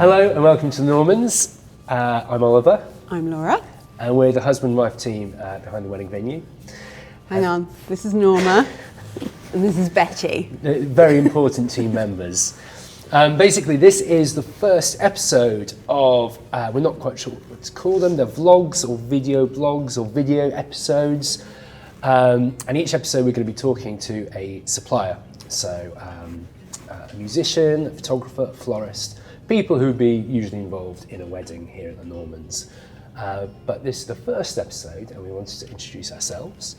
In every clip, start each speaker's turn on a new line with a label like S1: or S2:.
S1: Hello and welcome to the Normans. I'm Oliver.
S2: I'm Laura.
S1: And we're the husband and wife team behind the wedding venue.
S2: Hang on, this is Norma and this is Betty.
S1: Very important team members. Basically, this is the first episode of, we're not quite sure what to call them, they're vlogs or video blogs or video episodes. And each episode we're going to be talking to a supplier. So a musician, a photographer, a florist, people who would be usually involved in a wedding here at the Normans. But this is the first episode and we wanted to introduce ourselves,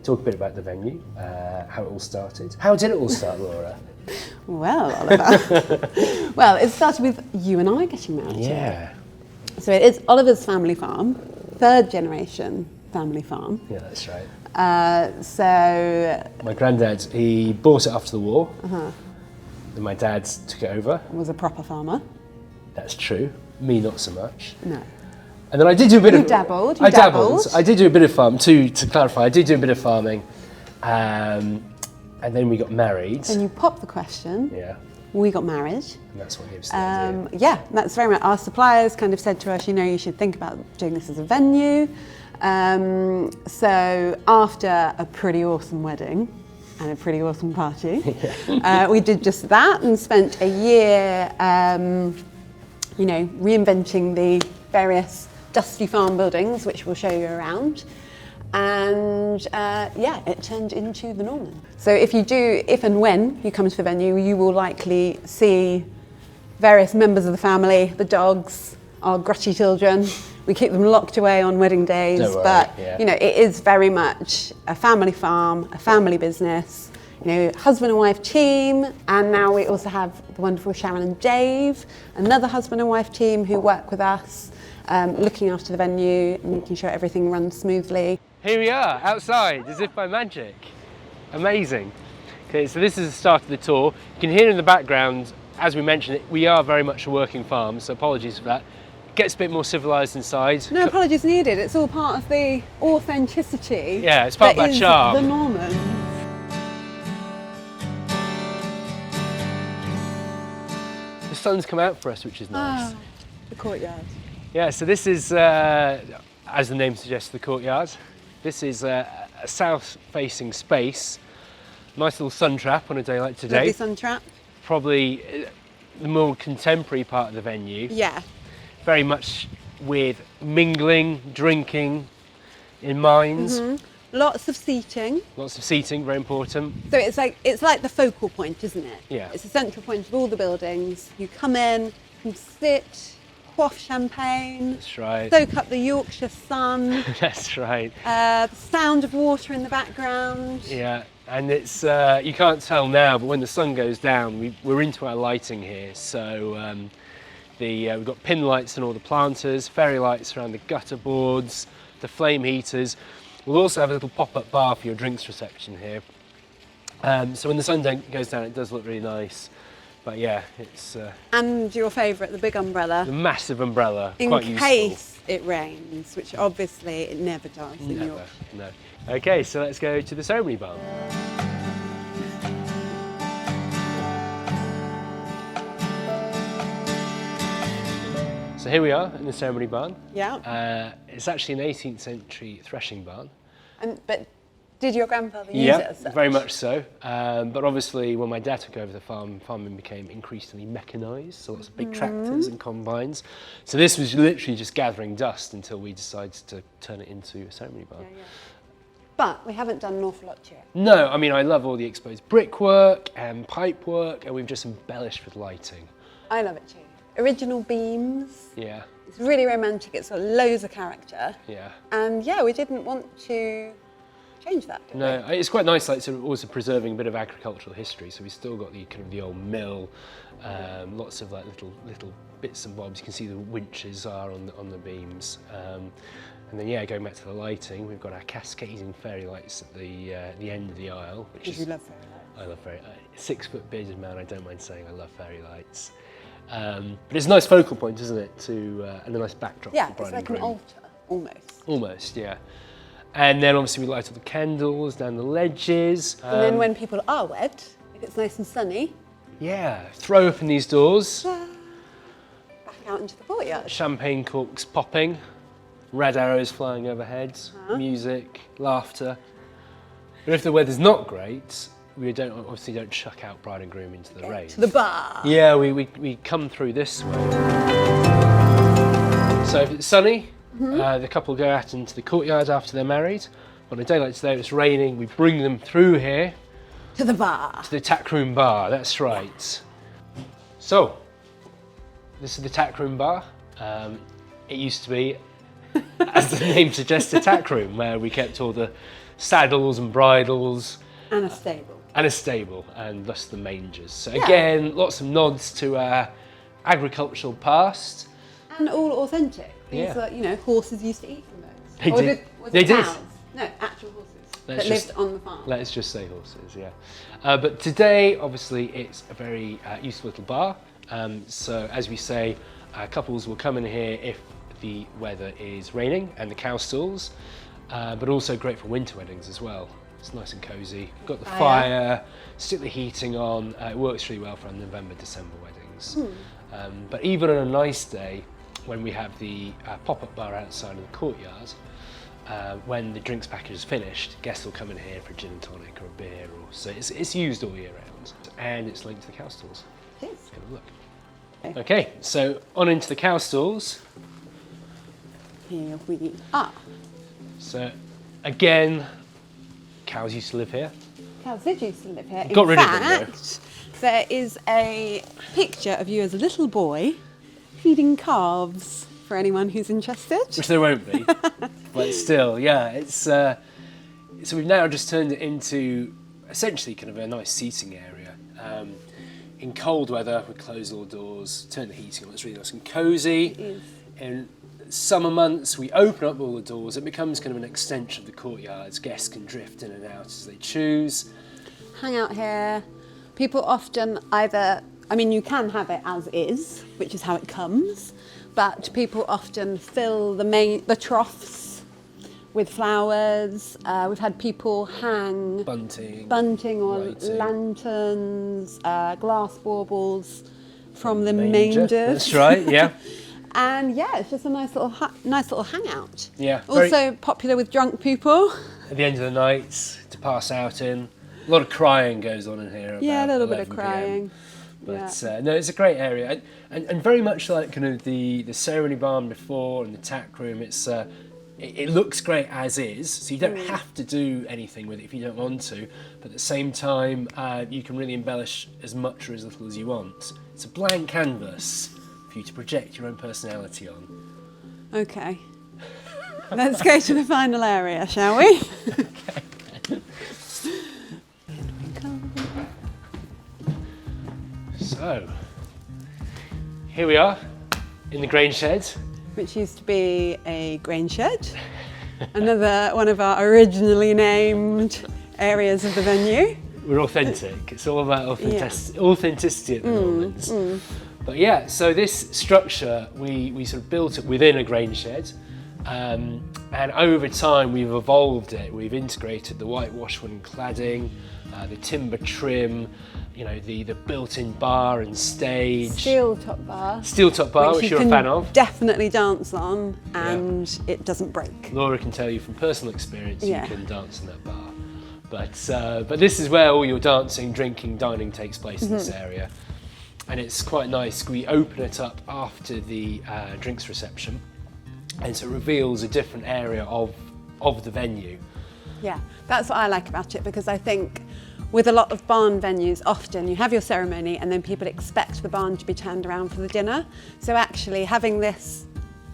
S1: talk a bit about the venue, how it all started. How did it all start, Laura?
S2: Well, Oliver. Well, it started with you and I getting married.
S1: Yeah.
S2: So it is Oliver's family farm, third generation family farm.
S1: Yeah, that's right.
S2: So
S1: My granddad, he bought it after the war. Then my dad took it over.
S2: was a proper farmer.
S1: That's true. Me, not so much.
S2: No.
S1: And then I did do a bit
S2: You
S1: of...
S2: dabbled.
S1: I dabbled. I did do a bit of farm, to clarify, I did do a bit of farming. And then we got married.
S2: Then you popped the question.
S1: Yeah.
S2: We got married.
S1: And that's what gave us the idea.
S2: Yeah, that's very much. Our suppliers kind of said to us, you should think about doing this as a venue. So after a pretty awesome wedding and a pretty awesome party, we did just that and spent a year, reinventing the various dusty farm buildings, which we'll show you around. And it turned into the Norman. So if and when you come to the venue, you will likely see various members of the family, the dogs, our grutty children. We keep them locked away on wedding days,
S1: Don't worry,
S2: but
S1: yeah.
S2: It is very much a family farm, a family business. Husband and wife team, and now we also have the wonderful Sharon and Dave, another husband and wife team who work with us, looking after the venue, making sure everything runs smoothly.
S1: Here we are, outside, as if by magic. Amazing. Okay, so this is the start of the tour. You can hear in the background, as we mentioned, we are very much a working farm, so apologies for that. It gets a bit more civilised inside.
S2: No apologies needed, it's all part of the authenticity.
S1: Yeah, it's part of our charm.
S2: The Normans.
S1: The sun's come out for us, which is nice.
S2: The courtyard.
S1: Yeah, so this is, as the name suggests, the courtyard. This is a south-facing space. Nice little sun trap on a day like today.
S2: Lovely sun trap.
S1: Probably the more contemporary part of the venue.
S2: Yeah.
S1: Very much with mingling, drinking in mind.
S2: Lots of seating.
S1: Lots of seating, very important.
S2: So it's like the focal point, isn't it?
S1: Yeah.
S2: It's the central point of all the buildings. You come in, you sit, quaff champagne.
S1: That's right.
S2: Soak up the Yorkshire sun.
S1: That's right.
S2: The sound of water in the background.
S1: Yeah, and it's you can't tell now, but when the sun goes down, we're into our lighting here. So we've got pin lights on all the planters, fairy lights around the gutter boards, the flame heaters. We'll also have a little pop-up bar for your drinks reception here. So when the sun goes down, it does look really nice. But yeah, it's...
S2: And your favourite, the big umbrella.
S1: the massive umbrella,
S2: In
S1: quite useful.
S2: case it rains, which obviously it never does in Yorkshire.
S1: No. Okay, so let's go to the ceremony barn. So here we are in the ceremony barn.
S2: Yeah.
S1: It's actually an 18th century threshing barn.
S2: But did your grandfather use it as such?
S1: Very much so. But obviously when my dad took over the farming became increasingly mechanised, so lots of big tractors and combines. So this was literally just gathering dust until we decided to turn it into a ceremony barn.
S2: Yeah. But we haven't done an awful lot to it.
S1: No, I mean, I love all the exposed brickwork and pipework, and we've just embellished with lighting.
S2: I love it too. Original beams.
S1: Yeah.
S2: It's really romantic. It's got loads of character.
S1: Yeah.
S2: And we didn't want to change that, did
S1: No, it's quite nice, like, sort of also preserving a bit of agricultural history. So we still got the kind of the old mill, lots of like little bits and bobs. You can see the winches are on the beams. And then going back to the lighting, we've got our cascading fairy lights at the end of the aisle.
S2: Because you love fairy lights.
S1: I love fairy lights. 6-foot bearded man, I don't mind saying I love fairy lights. But it's a nice focal point, isn't it? And a nice backdrop for bride
S2: it's like
S1: and
S2: an
S1: groom.
S2: altar, almost.
S1: Almost, yeah. And then obviously we light all the candles down the ledges.
S2: And then when people are wed, if it's nice and sunny,
S1: throw open these doors.
S2: back out into the courtyard.
S1: Champagne corks popping, red arrows flying overhead, music, laughter. But if the weather's not great, we obviously don't chuck out bride and groom into the rain.
S2: To the bar.
S1: Yeah, we come through this way. So if it's sunny, the couple go out into the courtyard after they're married. On a day like today, it's raining, we bring them through here.
S2: To the bar.
S1: To the tack room bar, that's right. So, this is the tack room bar. It used to be, as the name suggests, a tack room where we kept all the saddles and bridles.
S2: And a stable.
S1: And thus the mangers. So again, lots of nods to our agricultural past.
S2: And all authentic. These are, horses used to eat from those.
S1: They did.
S2: Cows? No, actual horses that lived on the farm.
S1: Let's just say horses, yeah. But today, obviously, it's a very useful little bar. So as we say, couples will come in here if the weather is raining and the cow stalls, but also great for winter weddings as well. It's nice and cosy. Got the fire, stick the heating on. It works really well for November, December weddings. But even on a nice day, when we have the pop-up bar outside in the courtyard, when the drinks package is finished, guests will come in here for a gin and tonic or a beer. So it's used all year round, and it's linked to the cow stalls.
S2: It is.
S1: Let's have a look. Okay, so on into the cow stalls.
S2: Here we are.
S1: So again, cows used to live here.
S2: Cows did used to live here.
S1: Got rid of them, though.
S2: In fact, there is a picture of you as a little boy feeding calves for anyone who's interested.
S1: Which there won't be, but still, yeah. It's so we've now just turned it into essentially kind of a nice seating area. In cold weather, we close all doors, turn the heating on. It's really nice and cosy.
S2: It is.
S1: In summer months, we open up all the doors. It becomes kind of an extension of the courtyards. Guests can drift in and out as they choose.
S2: Hang out here. People often you can have it as is, which is how it comes, but people often fill the troughs with flowers. We've had people hang bunting or
S1: lighting.
S2: Lanterns, glass baubles from the mangers.
S1: That's right, yeah.
S2: And it's just a nice little hangout.
S1: Yeah.
S2: Also popular with drunk people.
S1: At the end of the night, to pass out in. A lot of crying goes on in here.
S2: Yeah, a little bit of
S1: 11
S2: crying.
S1: PM. But no, it's a great area, and very much like kind of the ceremony barn before and the tack room. It looks great as is, so you don't have to do anything with it if you don't want to. But at the same time, you can really embellish as much or as little as you want. It's a blank canvas for you to project your own personality on.
S2: Okay. Let's go to the final area, shall we?
S1: Okay. So, here we are in the grain shed.
S2: Which used to be a grain shed. Another one of our originally named areas of the venue.
S1: We're authentic. It's all about authenticity at the moment. But yeah, so this structure, we sort of built it within a grain shed. And over time, we've evolved it. We've integrated the whitewash wooden cladding, the timber trim, the built-in bar and stage.
S2: Steel top bar.
S1: Steel top bar, which you're a fan of.
S2: Definitely dance on, and it doesn't break.
S1: Laura can tell you from personal experience you can dance in that bar. But this is where all your dancing, drinking, dining takes place in this area. And it's quite nice. We open it up after the drinks reception. And so it reveals a different area of the venue.
S2: Yeah, that's what I like about it, because I think with a lot of barn venues, often you have your ceremony and then people expect the barn to be turned around for the dinner. So actually having this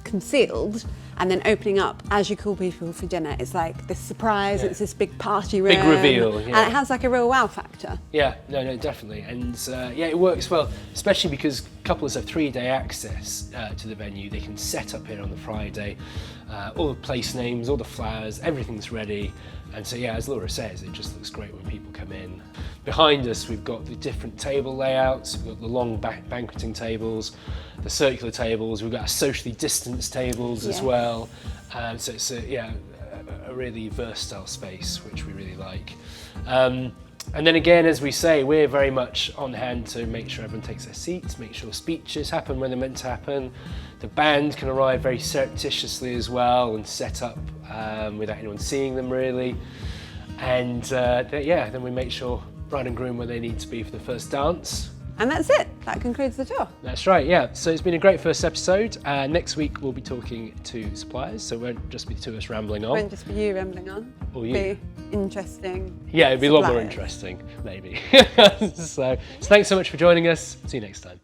S2: concealed and then opening up as you call people for dinner, it's like this surprise, it's this big party room.
S1: Big reveal,
S2: And it has like a real wow factor.
S1: Yeah, no, definitely. And it works well, especially because couples have 3-day access to the venue. They can set up here on the Friday, all the place names, all the flowers, everything's ready. And so, as Laura says, it just looks great when people come in. Behind us, we've got the different table layouts. We've got the long banqueting tables, the circular tables. We've got our socially distanced tables as well. So it's a really versatile space, which we really like. And then again, as we say, we're very much on hand to make sure everyone takes their seats, make sure speeches happen when they're meant to happen. The band can arrive very surreptitiously as well and set up without anyone seeing them really. And then we make sure bride and groom where they need to be for the first dance.
S2: And that's it. That concludes the tour.
S1: That's right, yeah. So it's been a great first episode. Next week we'll be talking to suppliers, so it won't just be the two of us rambling on.
S2: It won't just be you rambling on.
S1: Or you.
S2: Be interesting.
S1: Yeah, it'd be a lot more
S2: suppliers.
S1: interesting, maybe. So thanks so much for joining us. See you next time.